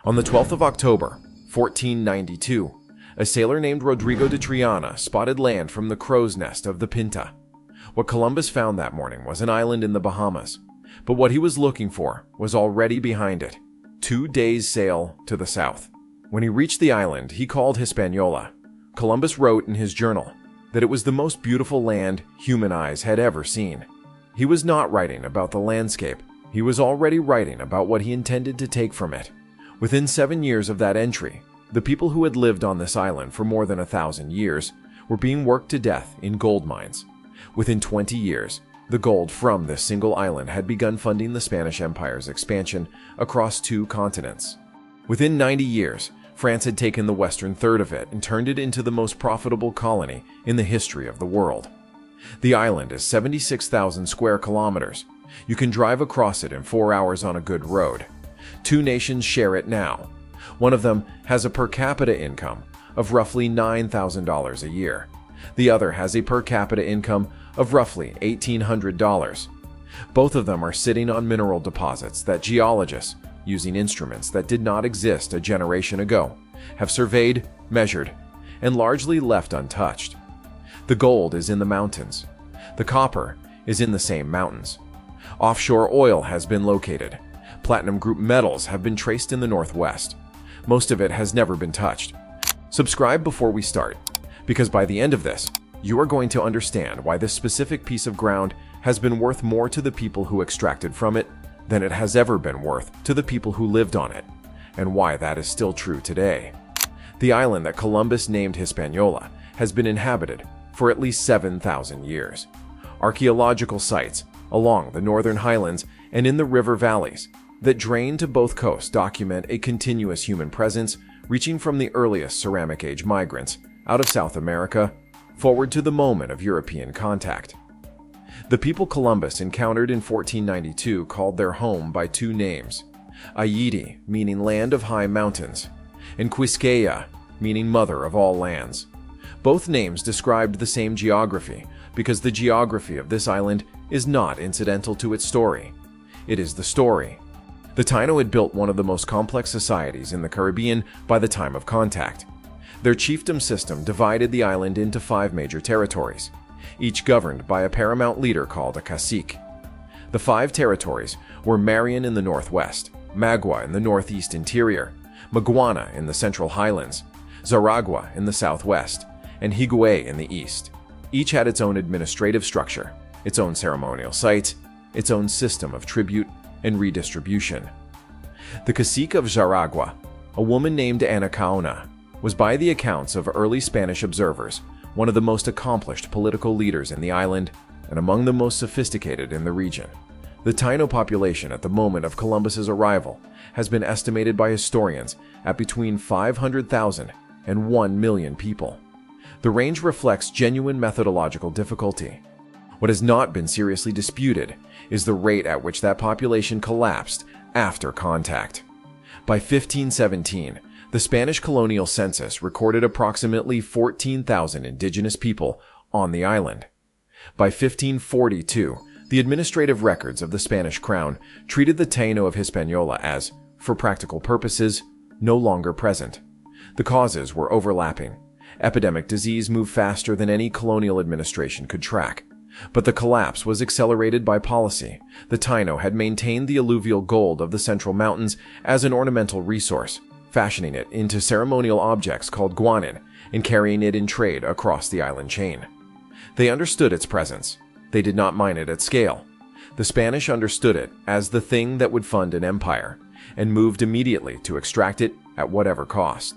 On the 12th of October, 1492, a sailor named Rodrigo de Triana spotted land from the crow's nest of the Pinta. What Columbus found that morning was an island in the Bahamas, but what he was looking for was already behind it, 2 days' sail to the south. When he reached the island he called Hispaniola, Columbus wrote in his journal that it was the most beautiful land human eyes had ever seen. He was not writing about the landscape, he was already writing about what he intended to take from it. Within 7 years of that entry, the people who had lived on this island for more than 1,000 years were being worked to death in gold mines. Within 20 years, the gold from this single island had begun funding the Spanish Empire's expansion across 2 continents. Within 90 years, France had taken the western third of it and turned it into the most profitable colony in the history of the world. The island is 76,000 square kilometers. You can drive across it in 4 hours on a good road. 2 nations share it now. One of them has a per capita income of roughly $9,000 a year. The other has a per capita income of roughly $1,800. Both of them are sitting on mineral deposits that geologists, using instruments that did not exist a generation ago, have surveyed, measured, and largely left untouched. The gold is in the mountains. The copper is in the same mountains. Offshore oil has been located. Platinum group metals have been traced in the northwest. Most of it has never been touched. Subscribe before we start, because by the end of this, you are going to understand why this specific piece of ground has been worth more to the people who extracted from it than it has ever been worth to the people who lived on it, and why that is still true today. The island that Columbus named Hispaniola has been inhabited for at least 7,000 years. Archaeological sites along the northern highlands and in the river valleys that drain to both coasts document a continuous human presence reaching from the earliest ceramic age migrants out of South America forward to the moment of European contact. The people Columbus encountered in 1492 called their home by 2 names, Haiti, meaning land of high mountains, and Quisqueya, meaning mother of all lands. Both names described the same geography because the geography of this island is not incidental to its story. It is the story. The Taino had built one of the most complex societies in the Caribbean by the time of contact. Their chiefdom system divided the island into 5 major territories, each governed by a paramount leader called a cacique. The 5 territories were Marion in the northwest, Magua in the northeast interior, Maguana in the central highlands, Zaragua in the southwest, and Higüey in the east. Each had its own administrative structure, its own ceremonial sites, its own system of tribute and redistribution. The cacique of Zaragua, a woman named Anacaona, was by the accounts of early Spanish observers one of the most accomplished political leaders in the island and among the most sophisticated in the region. The Taino population at the moment of Columbus's arrival has been estimated by historians at between 500,000 and 1 million people. The range reflects genuine methodological difficulty. What has not been seriously disputed is the rate at which that population collapsed after contact. By 1517, the Spanish colonial census recorded approximately 14,000 indigenous people on the island. By 1542, the administrative records of the Spanish crown treated the Taino of Hispaniola as, for practical purposes, no longer present. The causes were overlapping. Epidemic disease moved faster than any colonial administration could track. But the collapse was accelerated by policy. The Taino had maintained the alluvial gold of the Central Mountains as an ornamental resource, fashioning it into ceremonial objects called guanin and carrying it in trade across the island chain. They understood its presence. They did not mine it at scale. The Spanish understood it as the thing that would fund an empire, and moved immediately to extract it at whatever cost.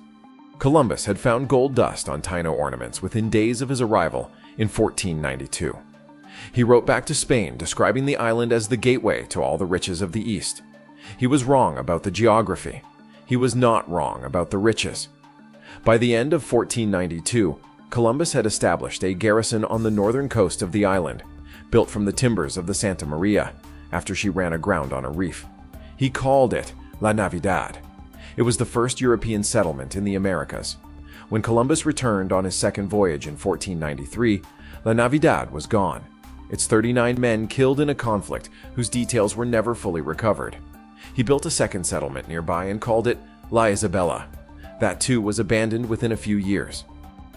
Columbus had found gold dust on Taino ornaments within days of his arrival in 1492. He wrote back to Spain describing the island as the gateway to all the riches of the East. He was wrong about the geography. He was not wrong about the riches. By the end of 1492, Columbus had established a garrison on the northern coast of the island, built from the timbers of the Santa Maria after she ran aground on a reef. He called it La Navidad. It was the first European settlement in the Americas. When Columbus returned on his second voyage in 1493, La Navidad was gone, its 39 men killed in a conflict whose details were never fully recovered. He built a second settlement nearby and called it La Isabela. That too was abandoned within a few years.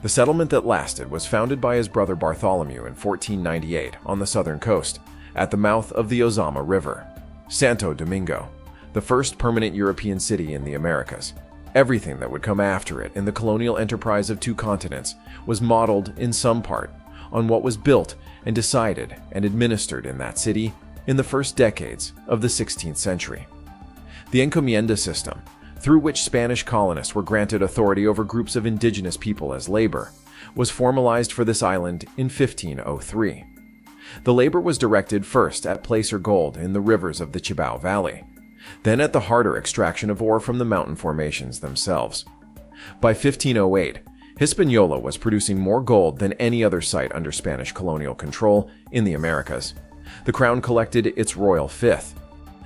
The settlement that lasted was founded by his brother Bartholomew in 1498 on the southern coast, at the mouth of the Ozama River. Santo Domingo, the first permanent European city in the Americas. Everything that would come after it in the colonial enterprise of two continents was modeled, in some part, on what was built and decided and administered in that city in the first decades of the 16th century. The encomienda system, through which Spanish colonists were granted authority over groups of indigenous people as labor, was formalized for this island in 1503. The labor was directed first at placer gold in the rivers of the Cibao Valley, then at the harder extraction of ore from the mountain formations themselves. By 1508, Hispaniola was producing more gold than any other site under Spanish colonial control in the Americas. The crown collected its royal fifth.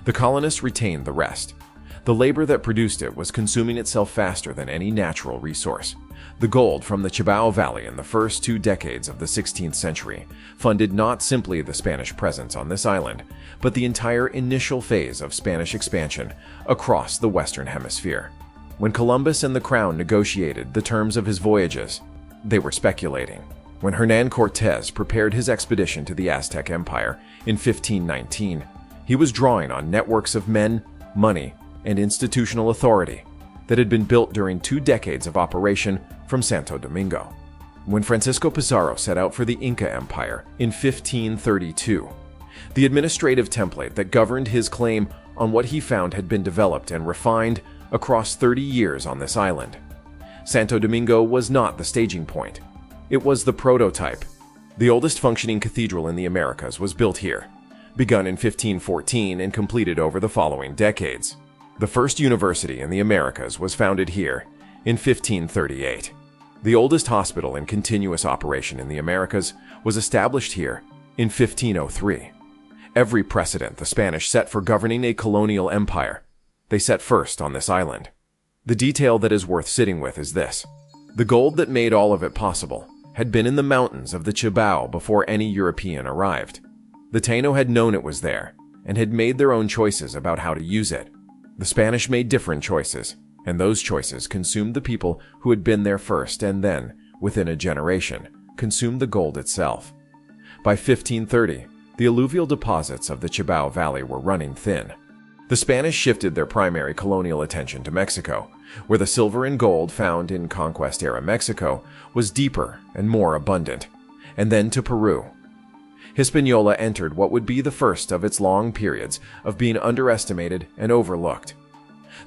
The colonists retained the rest. The labor that produced it was consuming itself faster than any natural resource. The gold from the Cibao Valley in the first 2 decades of the 16th century funded not simply the Spanish presence on this island, but the entire initial phase of Spanish expansion across the Western Hemisphere. When Columbus and the Crown negotiated the terms of his voyages, they were speculating. When Hernán Cortés prepared his expedition to the Aztec Empire in 1519, he was drawing on networks of men, money, and institutional authority that had been built during 2 decades of operation from Santo Domingo. When Francisco Pizarro set out for the Inca Empire in 1532, the administrative template that governed his claim on what he found had been developed and refined across 30 years on this island. Santo Domingo was not the staging point. It was the prototype. The oldest functioning cathedral in the Americas was built here, begun in 1514 and completed over the following decades. The first university in the Americas was founded here in 1538. The oldest hospital in continuous operation in the Americas was established here in 1503. Every precedent the Spanish set for governing a colonial empire, they set first on this island. The detail that is worth sitting with is this. The gold that made all of it possible had been in the mountains of the Cibao before any European arrived. The Taino had known it was there and had made their own choices about how to use it. The Spanish made different choices, and those choices consumed the people who had been there first and then, within a generation, consumed the gold itself. By 1530, the alluvial deposits of the Cibao Valley were running thin. The Spanish shifted their primary colonial attention to Mexico, where the silver and gold found in conquest-era Mexico was deeper and more abundant, and then to Peru. Hispaniola entered what would be the first of its long periods of being underestimated and overlooked.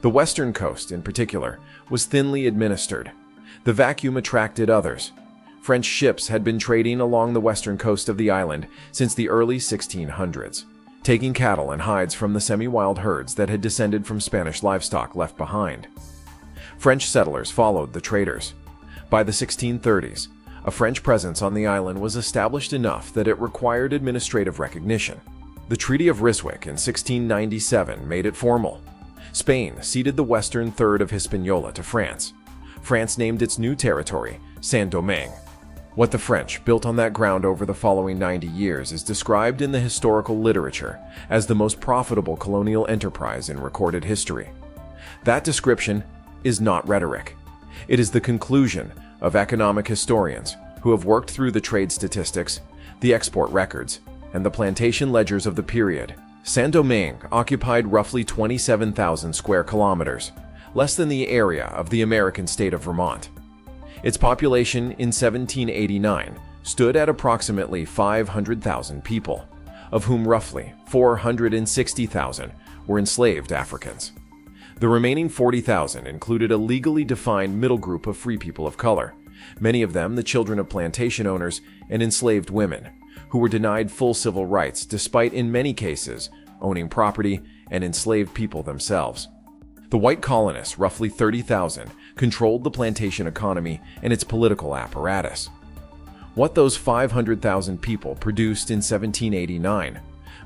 The western coast, in particular, was thinly administered. The vacuum attracted others. French ships had been trading along the western coast of the island since the early 1600s, taking cattle and hides from the semi-wild herds that had descended from Spanish livestock left behind. French settlers followed the traders. By the 1630s, a French presence on the island was established enough that it required administrative recognition. The Treaty of Ryswick in 1697 made it formal. Spain ceded the western third of Hispaniola to France. France named its new territory Saint-Domingue. What the French built on that ground over the following 90 years is described in the historical literature as the most profitable colonial enterprise in recorded history. That description is not rhetoric. It is the conclusion of economic historians who have worked through the trade statistics, the export records, and the plantation ledgers of the period. Saint-Domingue occupied roughly 27,000 square kilometers, less than the area of the American state of Vermont. Its population in 1789 stood at approximately 500,000 people, of whom roughly 460,000 were enslaved Africans. The remaining 40,000 included a legally defined middle group of free people of color, many of them the children of plantation owners and enslaved women, who were denied full civil rights despite in many cases owning property and enslaved people themselves. The white colonists, roughly 30,000, controlled the plantation economy and its political apparatus. What those 500,000 people produced in 1789,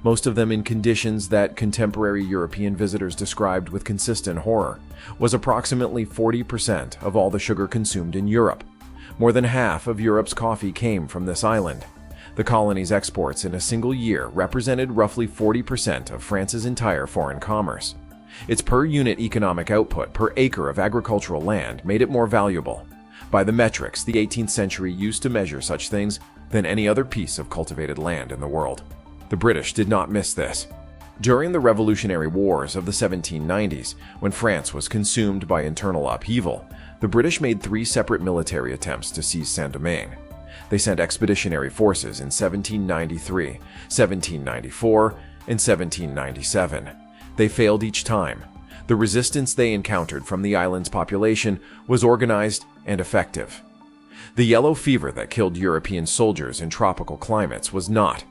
most of them in conditions that contemporary European visitors described with consistent horror, was approximately 40% of all the sugar consumed in Europe. More than half of Europe's coffee came from this island. The colony's exports in a single year represented roughly 40% of France's entire foreign commerce. Its per-unit economic output per acre of agricultural land made it more valuable, by the metrics the 18th century used to measure such things, than any other piece of cultivated land in the world. The British did not miss this. During the Revolutionary Wars of the 1790s, when France was consumed by internal upheaval, the British made 3 separate military attempts to seize Saint-Domingue. They sent expeditionary forces in 1793, 1794, and 1797. They failed each time. The resistance they encountered from the island's population was organized and effective. The yellow fever that killed European soldiers in tropical climates was not.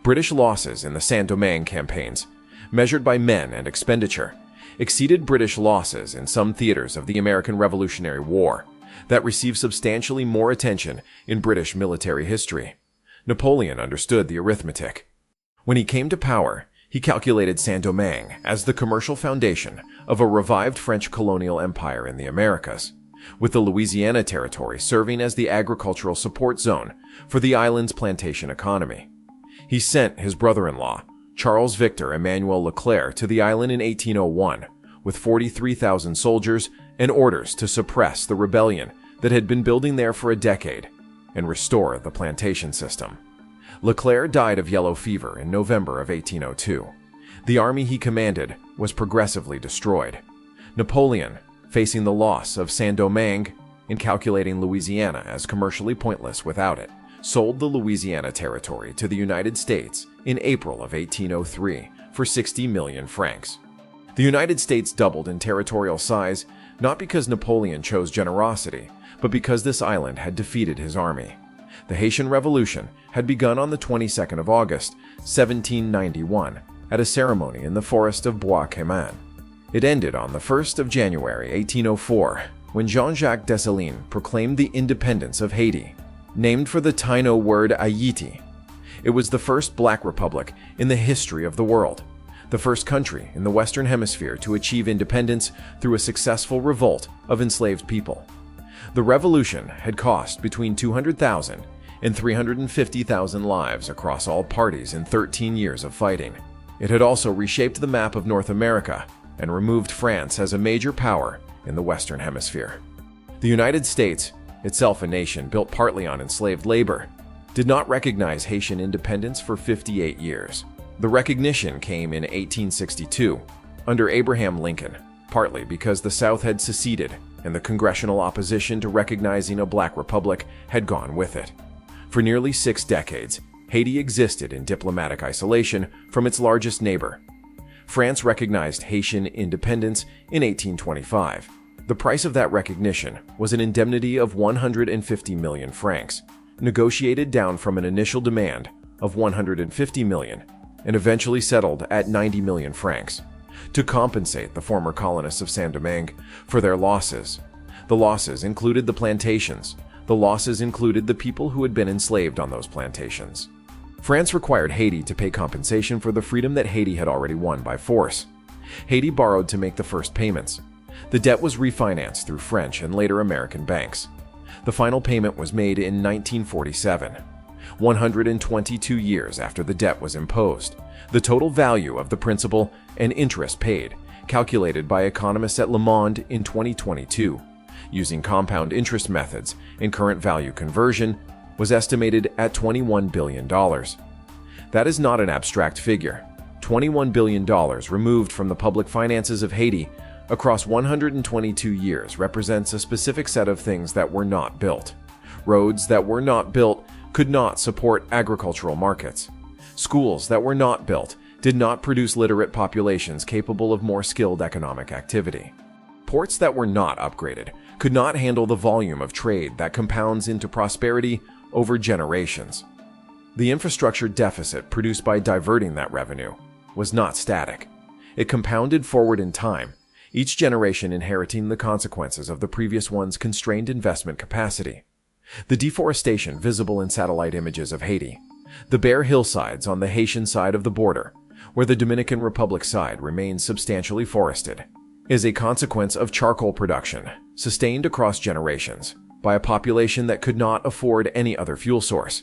British losses in the Saint-Domingue campaigns, measured by men and expenditure, exceeded British losses in some theaters of the American Revolutionary War that received substantially more attention in British military history. Napoleon understood the arithmetic. When he came to power, he calculated Saint-Domingue as the commercial foundation of a revived French colonial empire in the Americas, with the Louisiana Territory serving as the agricultural support zone for the island's plantation economy. He sent his brother-in-law, Charles Victor Emmanuel Leclerc, to the island in 1801 with 43,000 soldiers and orders to suppress the rebellion that had been building there for a decade and restore the plantation system. Leclerc died of yellow fever in November of 1802. The army he commanded was progressively destroyed. Napoleon, facing the loss of Saint-Domingue and calculating Louisiana as commercially pointless without it, sold the Louisiana Territory to the United States in April of 1803 for 60 million francs. The United States doubled in territorial size not because Napoleon chose generosity, but because this island had defeated his army. The Haitian Revolution had begun on the 22nd of August, 1791, at a ceremony in the forest of Bois Cayman. It ended on the 1st of January, 1804, when Jean-Jacques Dessalines proclaimed the independence of Haiti, named for the Taino word Haiti. It was the first black republic in the history of the world, the first country in the Western Hemisphere to achieve independence through a successful revolt of enslaved people. The revolution had cost between 200,000 and 350,000 lives across all parties in 13 years of fighting. It had also reshaped the map of North America and removed France as a major power in the Western Hemisphere. The United States, itself a nation built partly on enslaved labor, did not recognize Haitian independence for 58 years. The recognition came in 1862, under Abraham Lincoln, partly because the South had seceded and the congressional opposition to recognizing a black republic had gone with it. For nearly 6 decades, Haiti existed in diplomatic isolation from its largest neighbor. France recognized Haitian independence in 1825. The price of that recognition was an indemnity of 150 million francs, negotiated down from an initial demand of 150 million and eventually settled at 90 million francs, to compensate the former colonists of Saint-Domingue for their losses. The losses included the plantations. The losses included the people who had been enslaved on those plantations. France required Haiti to pay compensation for the freedom that Haiti had already won by force. Haiti borrowed to make the first payments. The debt was refinanced through French and later American banks. The final payment was made in 1947, 122 years after the debt was imposed. The total value of the principal and interest paid, calculated by economists at Le Monde in 2022, using compound interest methods and current value conversion, was estimated at $21 billion. That is not an abstract figure. $21 billion removed from the public finances of Haiti across 122 years represents a specific set of things that were not built. Roads that were not built could not support agricultural markets. Schools that were not built did not produce literate populations capable of more skilled economic activity. Ports that were not upgraded could not handle the volume of trade that compounds into prosperity over generations. The infrastructure deficit produced by diverting that revenue was not static. It compounded forward in time, each generation inheriting the consequences of the previous one's constrained investment capacity. The deforestation visible in satellite images of Haiti, the bare hillsides on the Haitian side of the border, where the Dominican Republic side remains substantially forested, is a consequence of charcoal production, sustained across generations, by a population that could not afford any other fuel source,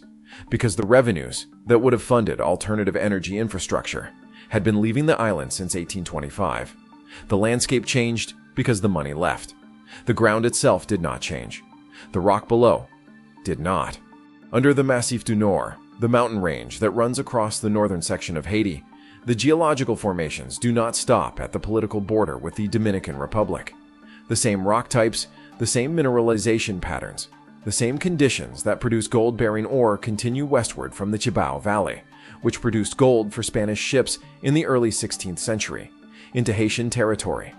because the revenues that would have funded alternative energy infrastructure had been leaving the island since 1825. The landscape changed because the money left. The ground itself did not change. The rock below did not. Under the Massif du Nord, the mountain range that runs across the northern section of Haiti, the geological formations do not stop at the political border with the Dominican Republic. The same rock types, the same mineralization patterns, the same conditions that produce gold-bearing ore continue westward from the Cibao Valley, which produced gold for Spanish ships in the early 16th century, into Haitian territory.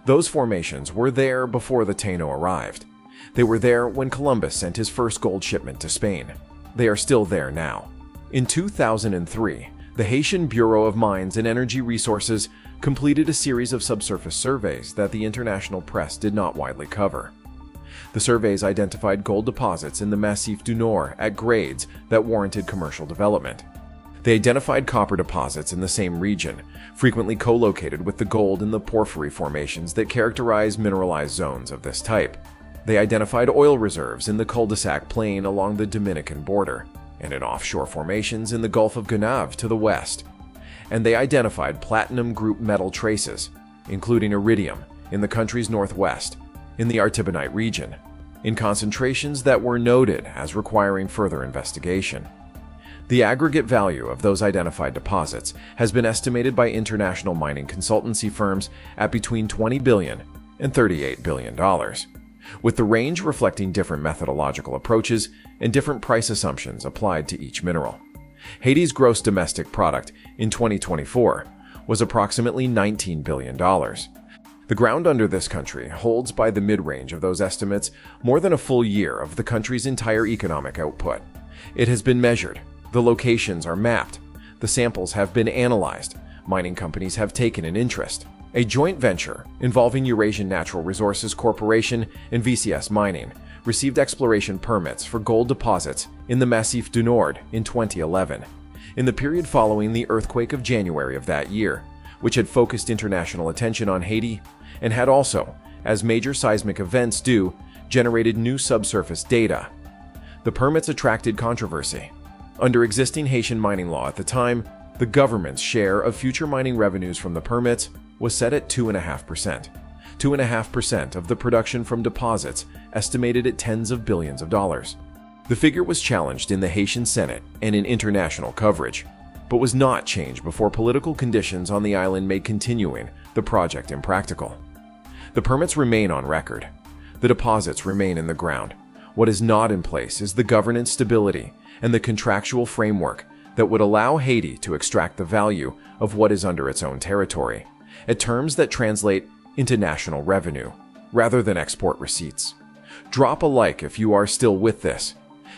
Those formations were there before the Taino arrived. They were there when Columbus sent his first gold shipment to Spain. They are still there now. In 2003, the Haitian Bureau of Mines and Energy Resources completed a series of subsurface surveys that the international press did not widely cover. The surveys identified gold deposits in the Massif du Nord at grades that warranted commercial development. They identified copper deposits in the same region, frequently co-located with the gold in the porphyry formations that characterize mineralized zones of this type. They identified oil reserves in the cul-de-sac plain along the Dominican border, and in offshore formations in the Gulf of Gonave to the west. And they identified platinum group metal traces, including iridium, in the country's northwest, in the Artibonite region, in concentrations that were noted as requiring further investigation. The aggregate value of those identified deposits has been estimated by international mining consultancy firms at between $20 billion and $38 billion, with the range reflecting different methodological approaches and different price assumptions applied to each mineral. Haiti's gross domestic product in 2024 was approximately $19 billion. The ground under this country holds, by the mid-range of those estimates, more than a full year of the country's entire economic output. It has been measured. The locations are mapped. The samples have been analyzed. Mining companies have taken an interest. A joint venture involving Eurasian Natural Resources Corporation and VCS Mining received exploration permits for gold deposits in the Massif du Nord in 2011, in the period following the earthquake of January of that year, which had focused international attention on Haiti and had also, as major seismic events do, generated new subsurface data. The permits attracted controversy. Under existing Haitian mining law at the time, the government's share of future mining revenues from the permits was set at 2.5%. 2.5% of the production from deposits estimated at tens of billions of dollars. The figure was challenged in the Haitian Senate and in international coverage, but was not changed before political conditions on the island made continuing the project impractical. The permits remain on record. The deposits remain in the ground. What is not in place is the governance stability and the contractual framework that would allow Haiti to extract the value of what is under its own territory, at terms that translate into national revenue, rather than export receipts. Drop a like if you are still with this,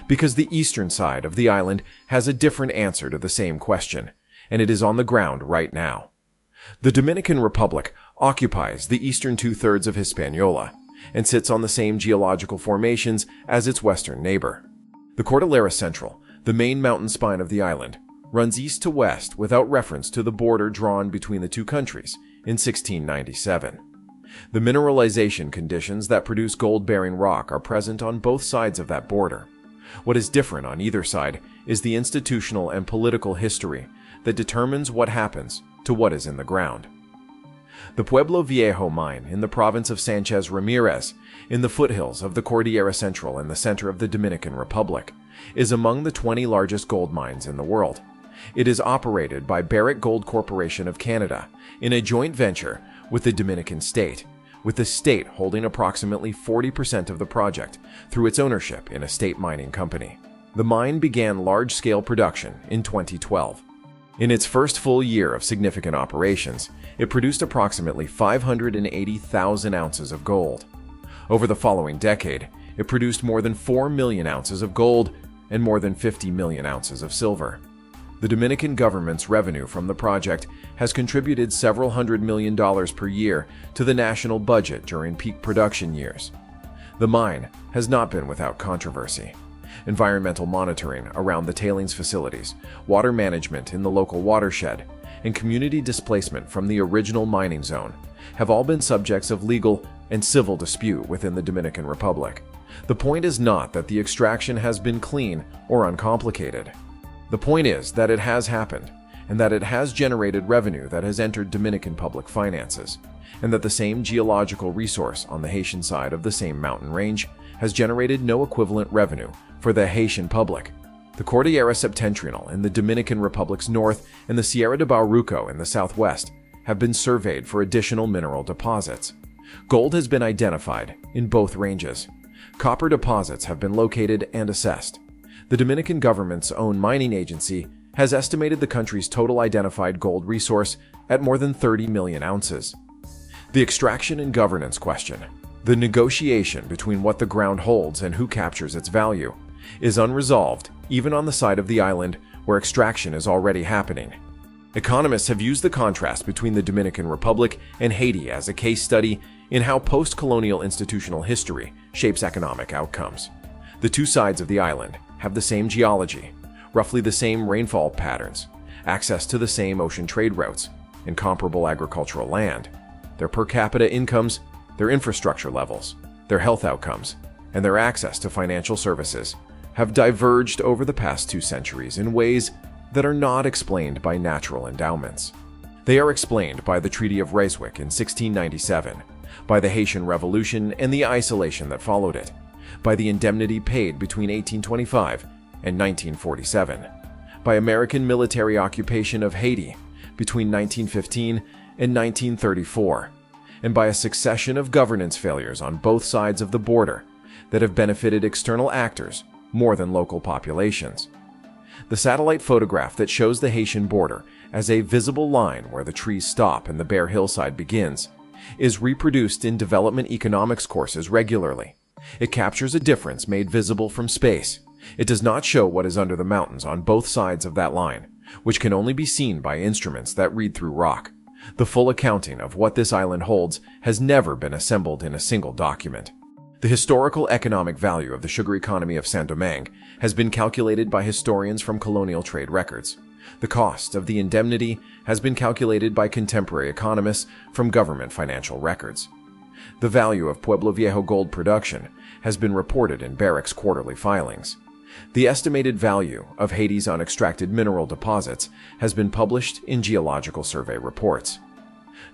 because the eastern side of the island has a different answer to the same question, and it is on the ground right now. The Dominican Republic occupies the eastern two-thirds of Hispaniola, and sits on the same geological formations as its western neighbor. The Cordillera Central, the main mountain spine of the island, runs east to west without reference to the border drawn between the two countries in 1697. The mineralization conditions that produce gold-bearing rock are present on both sides of that border. What is different on either side is the institutional and political history that determines what happens to what is in the ground. The Pueblo Viejo mine in the province of Sanchez Ramirez, in the foothills of the Cordillera Central in the center of the Dominican Republic, is among the 20 largest gold mines in the world. It is operated by Barrick Gold Corporation of Canada in a joint venture with the Dominican state, with the state holding approximately 40% of the project through its ownership in a state mining company. The mine began large-scale production in 2012. In its first full year of significant operations, it produced approximately 580,000 ounces of gold. Over the following decade, it produced more than 4 million ounces of gold and more than 50 million ounces of silver. The Dominican government's revenue from the project has contributed several $100 million per year to the national budget during peak production years. The mine has not been without controversy. Environmental monitoring around the tailings facilities, water management in the local watershed, and community displacement from the original mining zone have all been subjects of legal and civil dispute within the Dominican Republic. The point is not that the extraction has been clean or uncomplicated. The point is that it has happened, and that it has generated revenue that has entered Dominican public finances, and that the same geological resource on the Haitian side of the same mountain range has generated no equivalent revenue for the Haitian public. The Cordillera Septentrional in the Dominican Republic's north and the Sierra de Bauruco in the southwest have been surveyed for additional mineral deposits. Gold has been identified in both ranges. Copper deposits have been located and assessed. The Dominican government's own mining agency has estimated the country's total identified gold resource at more than 30 million ounces. The extraction and governance question, the negotiation between what the ground holds and who captures its value, is unresolved even on the side of the island where extraction is already happening. Economists have used the contrast between the Dominican Republic and Haiti as a case study in how post-colonial institutional history shapes economic outcomes. The two sides of the island have the same geology, roughly the same rainfall patterns, access to the same ocean trade routes, and comparable agricultural land. Their per capita incomes, their infrastructure levels, their health outcomes, and their access to financial services have diverged over the past 2 centuries in ways that are not explained by natural endowments. They are explained by the Treaty of Ryswick in 1697, by the Haitian Revolution and the isolation that followed it, by the indemnity paid between 1825 and 1947, by American military occupation of Haiti between 1915 and 1934, and by a succession of governance failures on both sides of the border that have benefited external actors more than local populations. The satellite photograph that shows the Haitian border as a visible line where the trees stop and the bare hillside begins is reproduced in development economics courses regularly. It captures a difference made visible from space. It does not show what is under the mountains on both sides of that line, which can only be seen by instruments that read through rock. The full accounting of what this island holds has never been assembled in a single document. The historical economic value of the sugar economy of Saint-Domingue has been calculated by historians from colonial trade records. The cost of the indemnity has been calculated by contemporary economists from government financial records. The value of Pueblo Viejo gold production has been reported in Barrick's quarterly filings. The estimated value of Haiti's unextracted mineral deposits has been published in geological survey reports.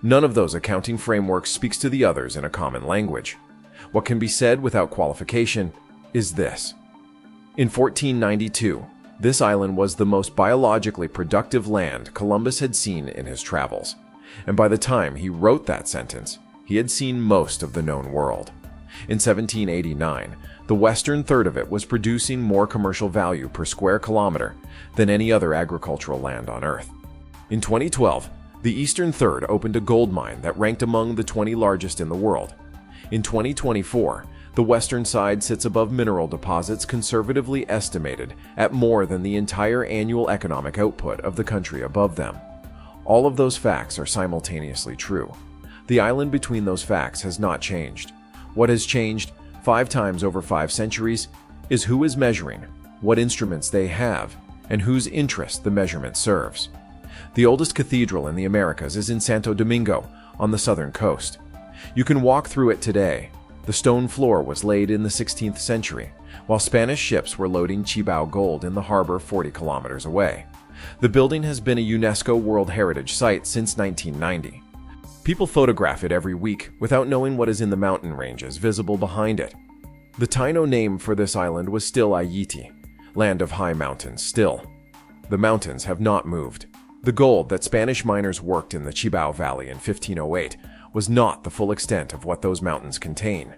None of those accounting frameworks speaks to the others in a common language. What can be said without qualification is this. In 1492, this island was the most biologically productive land Columbus had seen in his travels, and by the time he wrote that sentence, he had seen most of the known world. In 1789, the western third of it was producing more commercial value per square kilometer than any other agricultural land on Earth. In 2012, the eastern third opened a gold mine that ranked among the 20 largest in the world. In 2024, the western side sits above mineral deposits conservatively estimated at more than the entire annual economic output of the country above them. All of those facts are simultaneously true. The island between those facts has not changed. What has changed 5 times over 5 centuries is who is measuring, what instruments they have, and whose interest the measurement serves. The oldest cathedral in the Americas is in Santo Domingo on the southern coast. You can walk through it today. The stone floor was laid in the 16th century, while Spanish ships were loading Cibao gold in the harbor 40 kilometers away. The building has been a UNESCO World Heritage Site since 1990. People photograph it every week without knowing what is in the mountain ranges visible behind it. The Taino name for this island was still Haiti, land of high mountains still. The mountains have not moved. The gold that Spanish miners worked in the Cibao Valley in 1508 was not the full extent of what those mountains contain.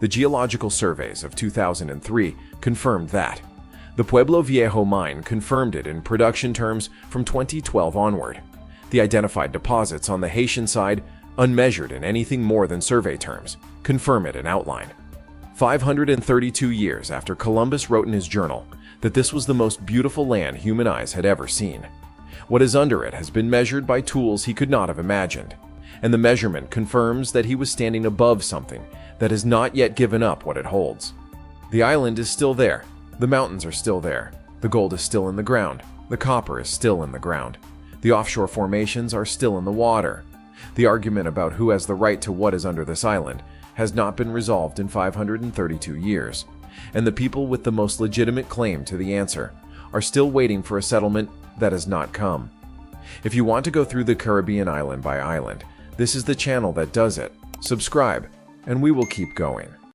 The geological surveys of 2003 confirmed that. The Pueblo Viejo mine confirmed it in production terms from 2012 onward. The identified deposits on the Haitian side, unmeasured in anything more than survey terms, confirm it in outline. 532 years after Columbus wrote in his journal that this was the most beautiful land human eyes had ever seen. What is under it has been measured by tools he could not have imagined, and the measurement confirms that he was standing above something that has not yet given up what it holds. The island is still there, the mountains are still there, the gold is still in the ground, the copper is still in the ground, the offshore formations are still in the water. The argument about who has the right to what is under this island has not been resolved in 532 years, and the people with the most legitimate claim to the answer are still waiting for a settlement that has not come. If you want to go through the Caribbean island by island, this is the channel that does it. Subscribe, and we will keep going.